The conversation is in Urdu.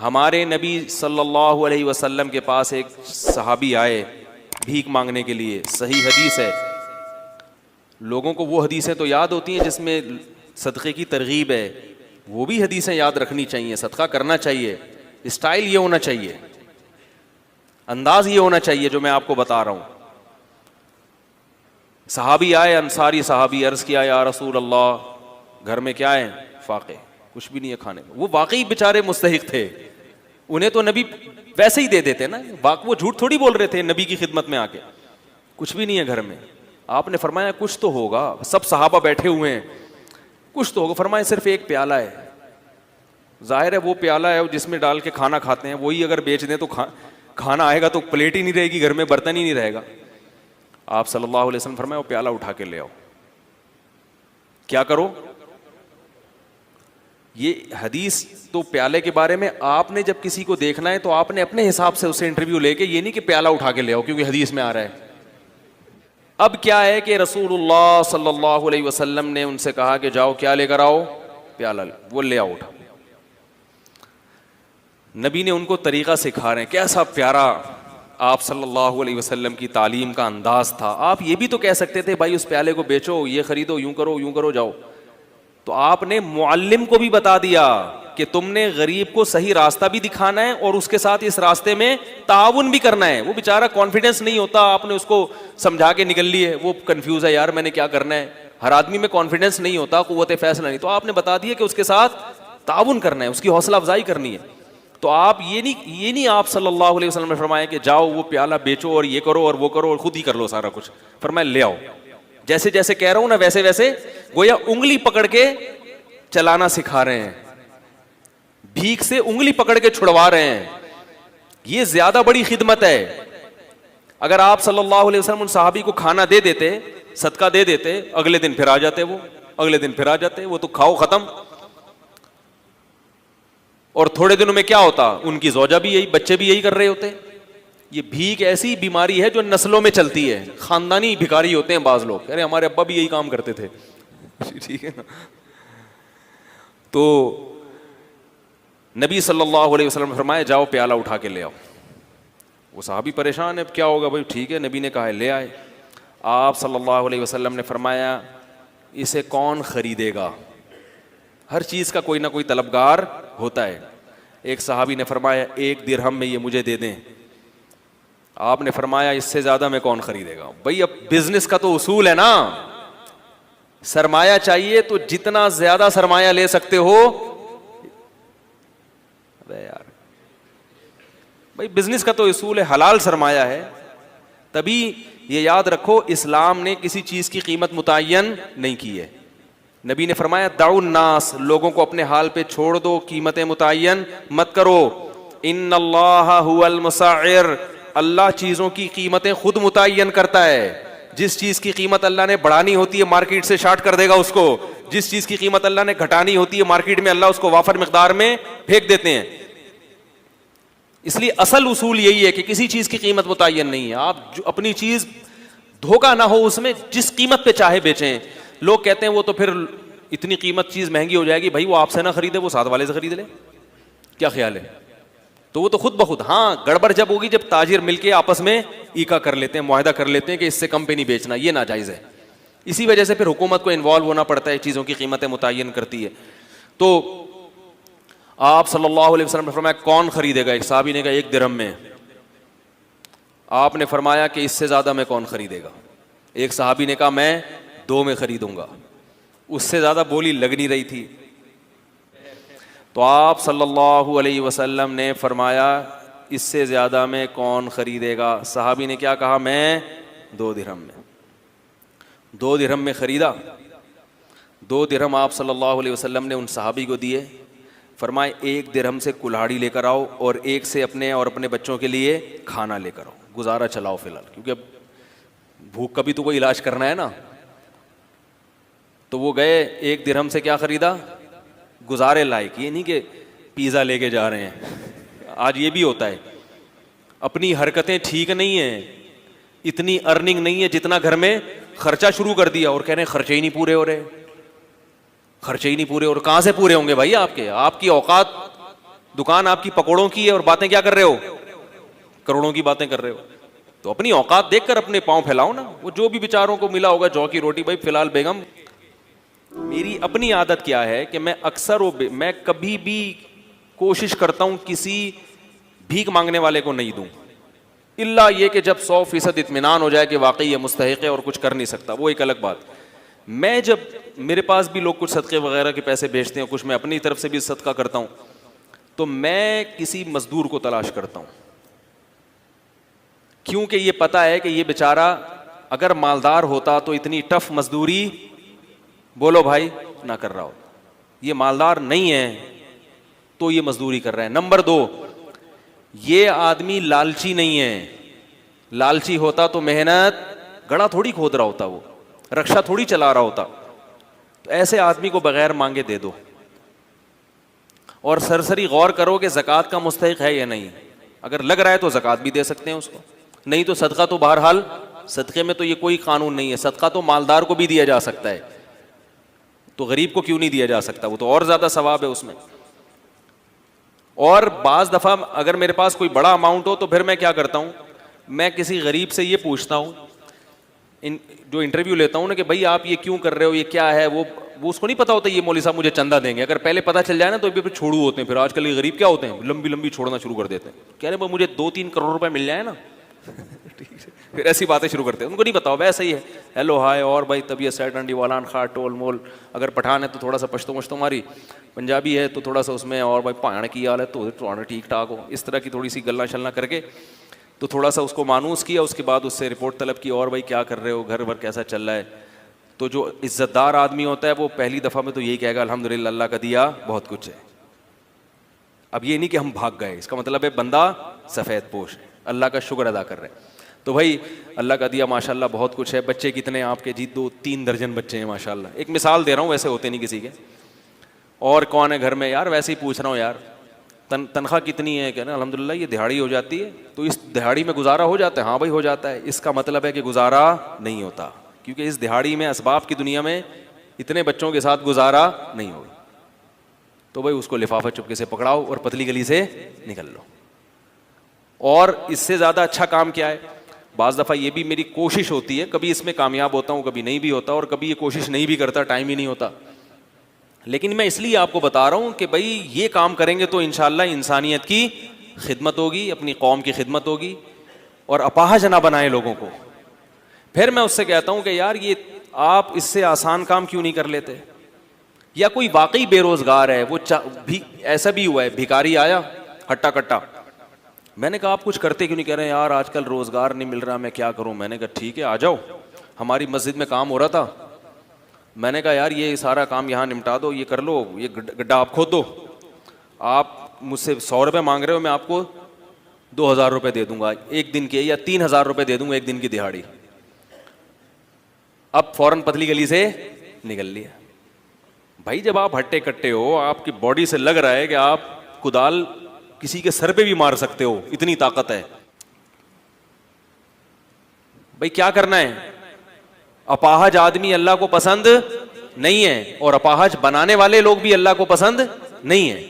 ہمارے نبی صلی اللہ علیہ وسلم کے پاس ایک صحابی آئے بھیک مانگنے کے لیے. صحیح حدیث ہے. لوگوں کو وہ حدیثیں تو یاد ہوتی ہیں جس میں صدقے کی ترغیب ہے, وہ بھی حدیثیں یاد رکھنی چاہیے. صدقہ کرنا چاہیے, اسٹائل یہ ہونا چاہیے, انداز یہ ہونا چاہیے جو میں آپ کو بتا رہا ہوں. صحابی آئے, انصاری صحابی, عرض کیا یا رسول اللہ گھر میں کیا ہے؟ فاقے, کچھ بھی نہیں ہے کھانے میں. وہ واقعی بیچارے مستحق تھے, انہیں تو نبی ویسے ہی دے دیتے نا, وہ جھوٹ تھوڑی بول رہے تھے نبی کی خدمت میں آ کے. کچھ بھی نہیں ہے گھر میں. آپ نے فرمایا کچھ تو ہوگا, سب صحابہ بیٹھے ہوئے ہیں, کچھ تو ہوگا. فرمایا صرف ایک پیالہ ہے. ظاہر ہے وہ پیالہ ہے جس میں ڈال کے کھانا کھاتے ہیں, وہی اگر بیچ دیں تو کھانا آئے گا تو پلیٹ ہی نہیں رہے گی گھر میں, برتن ہی نہیں رہے گا. آپ صلی اللہ علیہ وسلم فرمایا وہ پیالہ اٹھا کے لے آؤ. کیا کرو؟ یہ حدیث تو پیالے کے بارے میں, آپ نے جب کسی کو دیکھنا ہے تو آپ نے اپنے حساب سے اسے انٹرویو لے کے, یہ نہیں کہ پیالہ اٹھا کے لے آؤ کیونکہ حدیث میں آ رہا ہے. اب کیا ہے کہ رسول اللہ صلی اللہ علیہ وسلم نے ان سے کہا کہ جاؤ کیا لے کر آؤ؟ پیالہ. وہ لے آؤ اٹھا. نبی نے ان کو طریقہ سکھا رہے ہیں. کیسا پیارا آپ صلی اللہ علیہ وسلم کی تعلیم کا انداز تھا. آپ یہ بھی تو کہہ سکتے تھے بھائی اس پیالے کو بیچو, یہ خریدو, یوں کرو جاؤ. تو آپ نے معلم کو بھی بتا دیا کہ تم نے غریب کو صحیح راستہ بھی دکھانا ہے اور اس کے ساتھ اس راستے میں تعاون بھی کرنا ہے. وہ بیچارہ کانفیڈنس نہیں ہوتا, آپ نے اس کو سمجھا کے نکل لی ہے, وہ کنفیوز ہے یار میں نے کیا کرنا ہے. ہر آدمی میں کانفیڈنس نہیں ہوتا, قوت فیصلہ نہیں. تو آپ نے بتا دیا کہ اس کے ساتھ تعاون کرنا ہے, اس کی حوصلہ افزائی کرنی ہے. تو آپ یہ نہیں آپ صلی اللہ علیہ وسلم نے فرمایا کہ جاؤ وہ پیالہ بیچو اور یہ کرو اور وہ کرو اور خود ہی کر لو سارا کچھ. فرمایا لے آؤ. جیسے جیسے کہہ رہا ہوں نا ویسے ویسے گویا انگلی پکڑ کے چلانا سکھا رہے ہیں, بھیک سے انگلی پکڑ کے چھڑوا رہے ہیں. یہ زیادہ بڑی خدمت ہے. اگر آپ صلی اللہ علیہ وسلم ان صحابی کو کھانا دے دیتے, صدقہ دے دیتے, اگلے دن پھر آ جاتے, وہ تو کھاؤ ختم. اور تھوڑے دنوں میں کیا ہوتا, ان کی زوجہ بھی یہی, بچے بھی یہی کر رہے ہوتے. یہ بھیک ایسی بیماری ہے جو نسلوں میں چلتی ہے. خاندانی بھکاری ہوتے ہیں بعض لوگ, ارے ہمارے ابا بھی یہی کام کرتے تھے. ٹھیک ہے نا. تو نبی صلی اللہ علیہ وسلم نے فرمایا جاؤ پیالہ اٹھا کے لے آؤ. وہ صحابی پریشان ہے, کیا ہوگا بھائی, ٹھیک ہے نبی نے کہا ہے لے آئے. آپ صلی اللہ علیہ وسلم نے فرمایا اسے کون خریدے گا؟ ہر چیز کا کوئی نہ کوئی طلبگار ہوتا ہے. ایک صحابی نے فرمایا 1 درہم میں یہ مجھے دے دیں. آپ نے فرمایا اس سے زیادہ میں کون خریدے گا؟ بھائی اب بزنس کا تو اصول ہے نا, سرمایہ چاہیے تو جتنا زیادہ سرمایہ لے سکتے ہو. ارے یار بھائی بزنس کا تو اصول ہے, حلال سرمایہ ہے. تبھی یہ یاد رکھو اسلام نے کسی چیز کی قیمت متعین نہیں کی ہے. نبی نے فرمایا دعوا الناس, لوگوں کو اپنے حال پہ چھوڑ دو, قیمتیں متعین مت کرو. ان اللہ هو المسعر, اللہ چیزوں کی قیمتیں خود متعین کرتا ہے. جس چیز کی قیمت اللہ نے بڑھانی ہوتی ہے مارکیٹ سے شارٹ کر دے گا اس کو, جس چیز کی قیمت اللہ نے گھٹانی ہوتی ہے مارکیٹ میں اللہ اس کو وافر مقدار میں پھینک دیتے ہیں. اس لیے اصل اصول یہی ہے کہ کسی چیز کی قیمت متعین نہیں ہے. آپ جو اپنی چیز دھوکہ نہ ہو اس میں, جس قیمت پہ چاہے بیچیں. لوگ کہتے ہیں وہ تو پھر اتنی قیمت چیز مہنگی ہو جائے گی, بھائی وہ آپ سے نہ خریدے, وہ ساتھ والے سے خرید لے. کیا خیال ہے؟ تو وہ تو خود بخود, ہاں گڑبڑ جب ہوگی جب تاجر مل کے آپس میں ایکا کر لیتے ہیں, معاہدہ کر لیتے ہیں کہ اس سے کم پہ نہیں بیچنا, یہ ناجائز ہے. اسی وجہ سے پھر حکومت کو انوالو ہونا پڑتا ہے, چیزوں کی قیمتیں متعین کرتی ہے. تو آپ صلی اللہ علیہ وسلم نے فرمایا کون خریدے گا؟ ایک صحابی نے کہا 1 درہم میں. آپ نے فرمایا کہ اس سے زیادہ میں کون خریدے گا؟ ایک صحابی نے کہا میں 2 میں خریدوں گا. اس سے زیادہ بولی لگ نہیں رہی تھی. تو آپ صلی اللہ علیہ وسلم نے فرمایا اس سے زیادہ میں کون خریدے گا؟ صحابی نے کیا کہا؟ میں 2 درہم میں. 2 درہم میں خریدا. 2 درہم آپ صلی اللہ علیہ وسلم نے ان صحابی کو دیے. فرمائے 1 درہم سے کلہاڑی لے کر آؤ اور 1 سے اپنے اور اپنے بچوں کے لیے کھانا لے کر آؤ, گزارا چلاؤ فی الحال, کیونکہ اب بھوک کا بھی تو کوئی علاج کرنا ہے نا. تو وہ گئے 1 درہم سے کیا خریدا؟ گزارے لائق. یہ نہیں کہ پیزا لے کے جا رہے ہیں, آج یہ بھی ہوتا ہے. اپنی حرکتیں ٹھیک نہیں ہیں, اتنی ارننگ نہیں ہے جتنا گھر میں خرچہ شروع کر دیا, اور کہہ رہے ہیں خرچے ہی نہیں پورے ہو رہے. اور کہاں سے پورے ہوں گے بھائی؟ آپ کی اوقات دکان آپ کی پکوڑوں کی ہے اور باتیں کیا کر رہے ہو؟ کروڑوں کی باتیں کر رہے ہو. تو اپنی اوقات دیکھ کر اپنے پاؤں پھیلاؤ نا. وہ جو بھی بیچاروں کو ملا ہوگا جو کی روٹی, بھائی فی الحال بیگم میری اپنی عادت کیا ہے کہ میں اکثر میں کبھی بھی کوشش کرتا ہوں کسی بھیک مانگنے والے کو نہیں دوں, الا یہ کہ جب 100% اطمینان ہو جائے کہ واقعی یہ مستحق ہے اور کچھ کر نہیں سکتا, وہ ایک الگ بات. میں جب میرے پاس بھی لوگ کچھ صدقے وغیرہ کے پیسے بھیجتے ہیں, کچھ میں اپنی طرف سے بھی صدقہ کرتا ہوں, تو میں کسی مزدور کو تلاش کرتا ہوں, کیونکہ یہ پتا ہے کہ یہ بیچارہ اگر مالدار ہوتا تو اتنی ٹف مزدوری, بولو بھائی, نہ کر رہا ہوتا. یہ مالدار نہیں ہے تو یہ مزدوری کر رہا ہے. نمبر 2, یہ آدمی لالچی نہیں ہے. لالچی ہوتا تو محنت گڑا تھوڑی کھود رہا ہوتا, وہ رکشا تھوڑی چلا رہا ہوتا. تو ایسے آدمی کو بغیر مانگے دے دو, اور سرسری غور کرو کہ زکوٰۃ کا مستحق ہے یا نہیں. اگر لگ رہا ہے تو زکوٰۃ بھی دے سکتے ہیں اس کو, نہیں تو صدقہ تو بہرحال, صدقے میں تو یہ کوئی قانون نہیں ہے, صدقہ تو مالدار کو بھی دیا جا سکتا ہے, تو غریب کو کیوں نہیں دیا جا سکتا؟ وہ تو اور زیادہ ثواب ہے اس میں. اور بعض دفعہ اگر میرے پاس کوئی بڑا اماؤنٹ ہو تو پھر میں کیا کرتا ہوں, میں کسی غریب سے یہ پوچھتا ہوں, جو انٹرویو لیتا ہوں نا, کہ بھائی آپ یہ کیوں کر رہے ہو, یہ کیا ہے, وہ اس کو نہیں پتا ہوتا یہ مولوی صاحب مجھے چندہ دیں گے. اگر پہلے پتا چل جائے نا تو پھر چھوڑو ہوتے ہیں. پھر آج کل یہ غریب کیا ہوتے ہیں, لمبی لمبی چھوڑنا شروع کر دیتے ہیں, کہہ رہے ہیں مجھے 2-3 کروڑ روپے مل جائے نا, پھر ایسی باتیں شروع کرتے ہیں. ان کو نہیں بتاؤ ویسے ہی ہے, ہیلو ہائے, اور بھائی طبیعت سیٹ انڈی والان خا ٹول مول, اگر پٹھان ہے تو تھوڑا سا پشتو مشتو ماری, پنجابی ہے تو تھوڑا سا اس میں, اور بھائی پہاڑ کی حال ہے تو ٹھیک ٹھاک ہو, اس طرح کی تھوڑی سی گلنا شلنا کر کے تو تھوڑا سا اس کو مانوس کیا. اس کے بعد اس سے رپورٹ طلب کی, اور بھائی کیا کر رہے ہو, گھر بھر کیسا چل رہا ہے. تو جو عزت دار آدمی ہوتا ہے وہ پہلی دفعہ میں تو یہی کہے گا الحمدللہ اللہ کا دیا بہت کچھ ہے. اب یہ نہیں کہ ہم بھاگ گئے, اس کا مطلب ہے بندہ سفید پوش ہے, اللہ کا شکر ادا کر رہے ہیں. تو بھائی اللہ کا دیا ماشاءاللہ بہت کچھ ہے. بچے کتنے آپ کے؟ جی 2-3 درجن بچے ہیں ماشاءاللہ. ایک مثال دے رہا ہوں, ویسے ہوتے نہیں کسی کے. اور کون ہے گھر میں؟ یار ویسے ہی پوچھ رہا ہوں یار, تنخواہ کتنی ہے؟ کہنا الحمدللہ یہ دہاڑی ہو جاتی ہے. تو اس دہاڑی میں گزارا ہو جاتا ہے؟ ہاں بھائی ہو جاتا ہے. اس کا مطلب ہے کہ گزارا نہیں ہوتا, کیونکہ اس دہاڑی میں اسباب کی دنیا میں اتنے بچوں کے ساتھ گزارا نہیں ہوگا. تو بھائی اس کو لفافہ چپکے سے پکڑاؤ اور پتلی گلی سے نکل لو. اور اس سے زیادہ اچھا کام کیا ہے؟ بعض دفعہ یہ بھی میری کوشش ہوتی ہے, کبھی اس میں کامیاب ہوتا ہوں کبھی نہیں بھی ہوتا, اور کبھی یہ کوشش نہیں بھی کرتا, ٹائم ہی نہیں ہوتا. لیکن میں اس لیے آپ کو بتا رہا ہوں کہ بھائی یہ کام کریں گے تو انشاءاللہ انسانیت کی خدمت ہوگی, اپنی قوم کی خدمت ہوگی, اور اپاہج نہ بنائیں لوگوں کو. پھر میں اس سے کہتا ہوں کہ یار یہ آپ اس سے آسان کام کیوں نہیں کر لیتے؟ یا کوئی واقعی بے روزگار ہے, وہ ایسا بھی ہوا ہے, بھکاری آیا ہٹا کٹا, میں نے کہا آپ کچھ کرتے کیوں نہیں؟ کہہ رہے ہیں یار آج کل روزگار نہیں مل رہا, میں کیا کروں. میں نے کہا ٹھیک ہے آ جاؤ, ہماری مسجد میں کام ہو رہا تھا, میں نے کہا یار یہ سارا کام یہاں نمٹا دو, یہ کر لو, یہ گڈھا آپ کھود دو. آپ مجھ سے 100 روپے مانگ رہے ہو, میں آپ کو 2000 روپے دے دوں گا ایک دن کے, یا 3000 روپے دے دوں گا ایک دن کی دہاڑی. اب فوراً پتلی گلی سے نکل لیا. بھائی جب آپ ہٹے کٹے ہو, آپ کی باڈی سے لگ رہا ہے کہ آپ کدال کسی کے سر پہ بھی مار سکتے ہو, اتنی طاقت ہے. بھائی کیا کرنا ہے؟ اپاہج آدمی اللہ کو پسند نہیں ہے, اور اپاہج بنانے والے لوگ بھی اللہ کو پسند نہیں ہے.